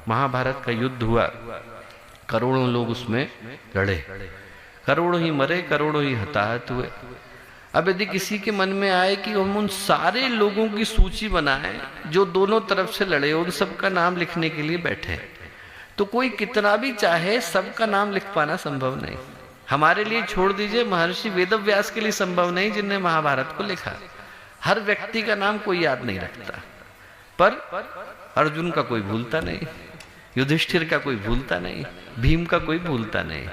महाभारत का युद्ध हुआ, करोड़ों लोग उसमें लड़े, करोड़ों ही मरे, करोड़ों ही हताहत हुए। अब यदि किसी के मन में आए कि हम उन सारे लोगों की सूची बनाएं जो दोनों तरफ से लड़े, उन सबका नाम लिखने के लिए बैठे, तो कोई कितना भी चाहे सबका नाम लिख पाना संभव नहीं। हमारे लिए छोड़ दीजिए, महर्षि वेदव्यास के लिए संभव नहीं जिनने महाभारत को लिखा। हर व्यक्ति का नाम कोई याद नहीं रखता, पर अर्जुन का कोई भूलता नहीं, युधिष्ठिर का कोई भूलता नहीं, भीम का कोई भूलता नहीं,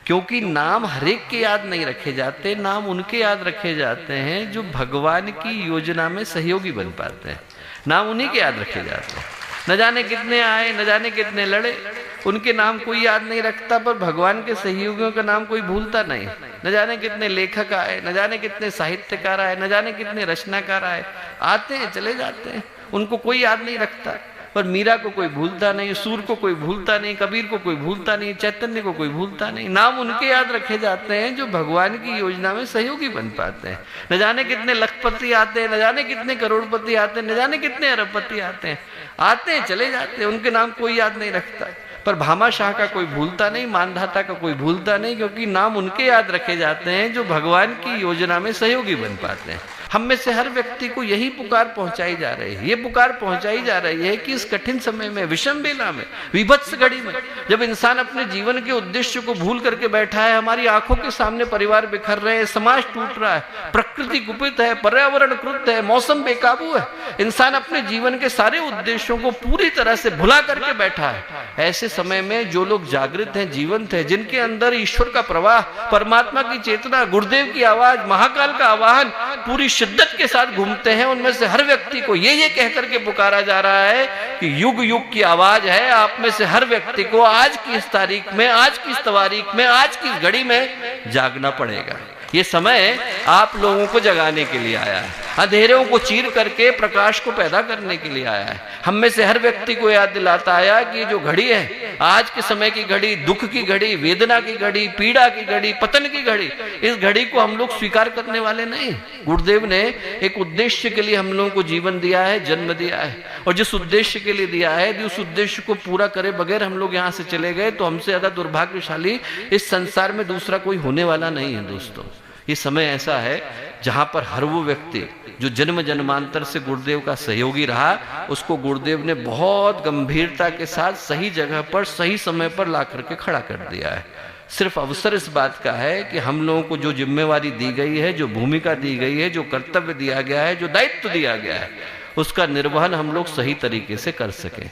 क्योंकि नाम हरेक के याद नहीं रखे जाते, नाम उनके याद रखे जाते हैं जो भगवान की योजना में सहयोगी बन पाते हैं। नाम उन्हीं के याद रखे जाते हैं। न जाने कितने आए, न जाने कितने लड़े, उनके नाम कोई याद नहीं रखता, पर भगवान के सहयोगियों का नाम कोई भूलता नहीं। न जाने कितने लेखक आए, न जाने कितने साहित्यकार आए, न जाने कितने रचनाकार आए, आते हैं चले जाते हैं, उनको कोई याद नहीं रखता। पर मीरा को कोई भूलता नहीं, सूर को कोई भूलता नहीं, कबीर को कोई भूलता नहीं, चैतन्य को कोई भूलता नहीं। नाम उनके याद रखे जाते हैं जो भगवान की योजना में सहयोगी बन पाते हैं। न जाने कितने लखपति आते हैं, न जाने कितने करोड़पति आते हैं, न जाने कितने अरबपति आते हैं चले जाते हैं, उनके नाम कोई याद नहीं रखता। पर भामाशाह का कोई भूलता नहीं, मानधाता का कोई भूलता नहीं, क्योंकि नाम उनके याद रखे जाते हैं जो भगवान की योजना में सहयोगी बन पाते हैं। हम में से हर व्यक्ति को यही पुकार पहुंचाई जा रही है, ये पुकार पहुंचाई जा रही है कि इस कठिन समय में, विषम बेला में, विभत्स घड़ी में, जब इंसान अपने जीवन के उद्देश्य को भूल करके बैठा है, हमारी आंखों के सामने परिवार बिखर रहे हैं, समाज टूट रहा है, प्रकृति कुपित है, पर्यावरण क्रुद्ध है, मौसम बेकाबू है, इंसान अपने जीवन के सारे उद्देश्यों को पूरी तरह से भुला करके बैठा है। ऐसे समय में जो लोग जागृत हैं, जीवंत हैं, जिनके अंदर ईश्वर का प्रवाह, परमात्मा की चेतना, गुरुदेव की आवाज, महाकाल का आवाहन पूरी शिद्दत के साथ घूमते हैं, उनमें से हर व्यक्ति को ये कह करके पुकारा जा रहा है कि युग युग की आवाज है। आप में से हर व्यक्ति को आज की इस तारीख में, आज की इस तवारीख में, आज की इस घड़ी में जागना पड़ेगा। ये समय आप लोगों को जगाने के लिए आया है, अंधेरों को चीर करके प्रकाश को पैदा करने के लिए आया है। हम में से हर व्यक्ति को याद दिलाता आया कि जो घड़ी है, आज के समय की घड़ी, दुख की घड़ी, वेदना की घड़ी, पीड़ा की घड़ी, पतन की घड़ी, इस घड़ी को हम लोग स्वीकार करने वाले नहीं। गुरुदेव ने एक उद्देश्य के लिए हम लोगों को जीवन दिया है, जन्म दिया है, और जिस उद्देश्य के लिए दिया है, यदि उस उद्देश्य को पूरा करे बगैर हम लोग यहाँ से चले गए तो हमसे ज्यादा दुर्भाग्यशाली इस संसार में दूसरा कोई होने वाला नहीं है। दोस्तों, ये समय ऐसा है जहां पर हर वो व्यक्ति जो जन्म जन्मांतर से गुरुदेव का सहयोगी रहा, उसको गुरुदेव ने बहुत गंभीरता के साथ सही जगह पर, सही समय पर ला करके खड़ा कर दिया है। सिर्फ अवसर इस बात का है कि हम लोगों को जो जिम्मेवारी दी गई है, जो भूमिका दी गई है, जो कर्तव्य दिया गया है, जो दायित्व दिया गया है, उसका निर्वहन हम लोग सही तरीके से कर सकें।